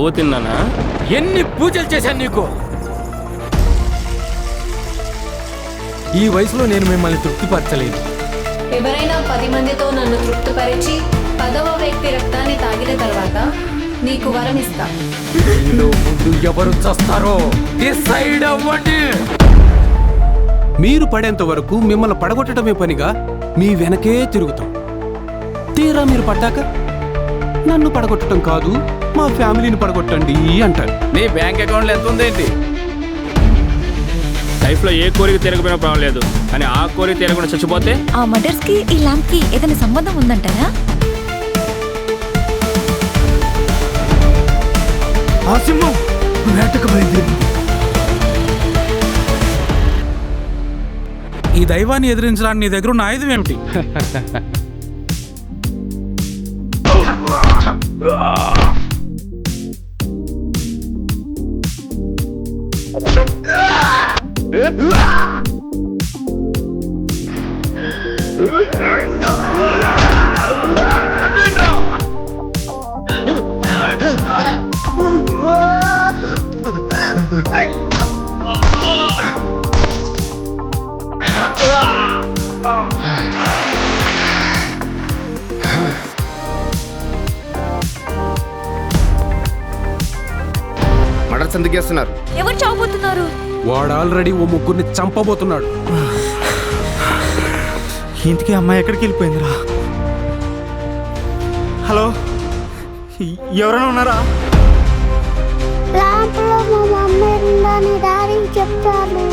కొవ్వు తిన్నానా? ఎన్ని పూజలు చేశాను నీకు. ఈ వయసులో నేను మిమ్మల్ని తృప్తిపరచలేదు. ఎవరైనా 10 మందితో నన్ను తృప్తిపరిచి 10వ వ్యక్తి రక్తాన్ని తాగిన తర్వాత నీకు వరం ఇస్తా. మీలో ముందు ఎవరు చస్తారో డిసైడ్ అవ్వండి. మీరు పడేంత వరకు మిమ్మల్ని పడగొట్టడమే పనిగా మీ వెనకే తిరుగుతాం. తీరా మీరు పడ్డాక నన్ను పడగొట్టడం కాదు, మా ఫ్యామిలీని పడగొట్టండి అంటారు. నీ బ్యాంక్ అకౌంట్లో ఎంత ఉందేంటి? లైఫ్లో ఏ కోరిక తిరగపోయినా ప్రాబ్లం లేదు, కానీ ఆ కోరిక తిరగకుండా చచ్చిపోతే? ఆ మర్డర్స్ కి ఈ ల్యాంప్ కి ఏదైనా సంబంధం ఉందంటారా? ఆ సింహం వేటకు బయలుదేరింది. ఈ దైవాన్ని ఎదిరించడానికి నీ దగ్గర ఉన్న ఆయుధం ఏమిటి? మర్డర్స్ ఎందుకు చేస్తున్నారు? ఎవరు చావబోతున్నారు? వాడు ఆల్రెడీ ఓ ముగ్గురిని చంపబోతున్నాడు. ఇంతకీ అమ్మాయి ఎక్కడికి వెళ్ళిపోయిందిరా? హలో, ఎవరైనా ఉన్నారా? ల్యాంప్లో మా మమ్మీ ఉందని డాడీకి చెప్పాను.